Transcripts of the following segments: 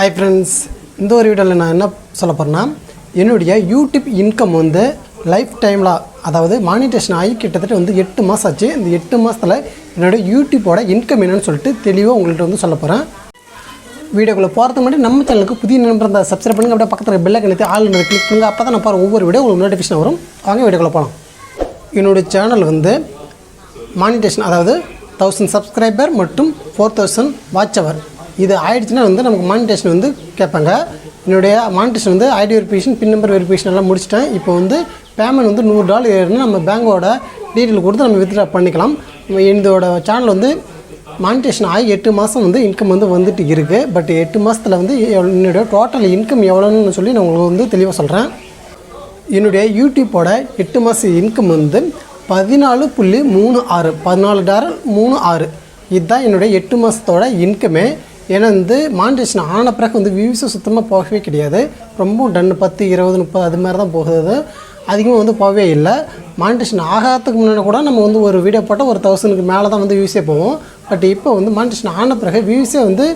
Hi friends, இந்த ஒரு வீடியோவில் நான் என்ன சொல்ல போகிறேன்னா, என்னுடைய யூடியூப் இன்கம் வந்து லைஃப் டைமில், அதாவது மானிட்டேஷன் ஆகி கிட்டத்தட்ட வந்து 8 மாதம் ஆச்சு. இந்த 8 மாதத்தில் என்னுடைய யூடியூப்போட இன்கம் என்னன்னு சொல்லிட்டு தெளிவாக உங்கள்கிட்ட வந்து சொல்ல போகிறேன். வீடியோக்குள்ளே போகிறதுக்கு முன்னாடி நம்ம சேனலுக்கு புதிய நண்பர் இருந்தால் சப்ஸ்கிரைப் பண்ணுங்கள். அப்படியே பக்கத்தில் பெல்லை கணித்து ஆல் கிளிக் பண்ணுங்கள். அப்போ தான் நான் பாருங்கள் ஒவ்வொரு வீடியோ உங்களுக்கு நோட்டிஃபிகேஷன் வரும். வாங்க வீடியோக்குள்ளே போகலாம். என்னுடைய சேனல் வந்து மானிட்டேஷன், அதாவது 1000 சப்ஸ்கிரைபர் மற்றும் 4000 வாட்ச் அவர் இது ஆயிடுச்சுன்னா வந்து நமக்கு மானிட்டேஷன் வந்து கேட்பாங்க. என்னுடைய மானிட்டேஷன் வந்து ஐடி வெரிஃபிகேஷன், பின் நம்பர் வெரிஃபிகேஷன் எல்லாம் முடிச்சிட்டேன். இப்போ வந்து பேமெண்ட் வந்து $100 ஏறுன்னு நம்ம பேங்கோட டீட்டெயில் கொடுத்து நம்ம வித்ட்ரா பண்ணிக்கலாம். என்னோட சேனல் வந்து மானிட்டேஷன் ஆகி 8 மாதம் வந்து இன்கம் வந்து வந்துட்டு இருக்குது. பட் 8 மாதத்தில் வந்து என்னுடைய டோட்டல் இன்கம் எவ்வளோன்னு சொல்லி நான் உங்களுக்கு வந்து தெளிவாக சொல்கிறேன். என்னுடைய யூடியூப்போட 8 மாத இன்கம் வந்து $14.36 $14.36 இதுதான் என்னுடைய 8 மாதத்தோட இன்கமே. ஏன்னா வந்து மானிட்டேஷன் ஆன பிறகு வந்து வியூஸு சுத்தமாக போகவே கிடையாது. ரொம்ப 10, 20, 30 அது மாதிரி தான் போகுது. அதிகமாக வந்து போகவே இல்லை. மானிட்டேஷன் ஆகாததுக்கு முன்னாடி கூட நம்ம வந்து ஒரு வீடியோ போட்டால் ஒரு 1000க்கு மேலே தான் வந்து வியூஸே போவோம். பட் இப்போ வந்து மானிட்டேஷன் ஆன பிறகு வியூஸே வந்து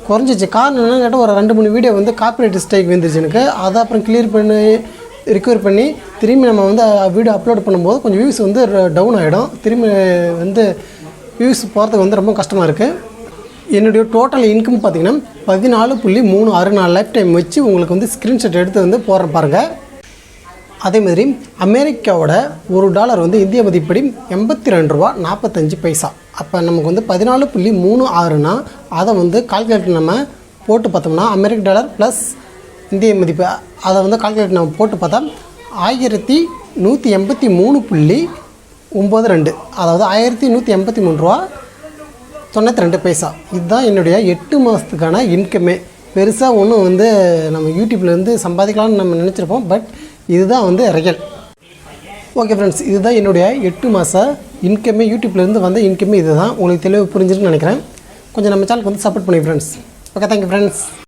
குறைஞ்சிச்சு. காரணம் என்னன்னு கேட்டால் ஒரு 2-3 வீடியோ வந்து காப்பிரைட் ஸ்ட்ரைக் வந்துருச்சு எனக்கு. அதை அப்புறம் கிளியர் பண்ணி ரிகவர் பண்ணி திரும்பி நம்ம வந்து வீடியோ அப்லோட் பண்ணும்போது கொஞ்சம் வியூஸ் வந்து டவுன் ஆகிடும். திரும்பி வந்து வியூஸ் போகிறதுக்கு வந்து ரொம்ப கஷ்டமாக இருக்குது. என்னுடைய டோட்டல் இன்கம் பார்த்திங்கன்னா $14.36 லைஃப் டைம் வச்சு உங்களுக்கு வந்து ஸ்க்ரீன்ஷாட் எடுத்து வந்து போடுற பாருங்கள். அதேமாதிரி அமெரிக்காவோட $1 வந்து இந்திய மதிப்படி $82.45. அப்போ நமக்கு வந்து $14.36னா அதை வந்து கால்குலேட்டர் நம்ம போட்டு பார்த்தோம்னா அமெரிக்க டாலர் ப்ளஸ் இந்திய மதிப்பு அதை வந்து கால்குலேட்டர் நம்ம போட்டு பார்த்தா $1183.92, அதாவது $1183.92. இதுதான் என்னுடைய 8 மாதத்துக்கான இன்கமே. பெருசாக ஒன்றும் வந்து நம்ம யூடியூப்லேருந்து சம்பாதிக்கலாம்னு நம்ம நினச்சிருப்போம். பட் இதுதான் வந்து ரியல். ஓகே ஃப்ரெண்ட்ஸ், இதுதான் என்னுடைய 8 மாத இன்கமே. யூடியூப்லேருந்து வந்த இன்கமே இது தான். உங்களுக்கு தெளிவாக புரிஞ்சிருக்குன்னு நினைக்கிறேன். கொஞ்சம் நம்ம சேனலுக்கு வந்து சப்போர்ட் பண்ணி ஃப்ரெண்ட்ஸ். Okay, thank you friends.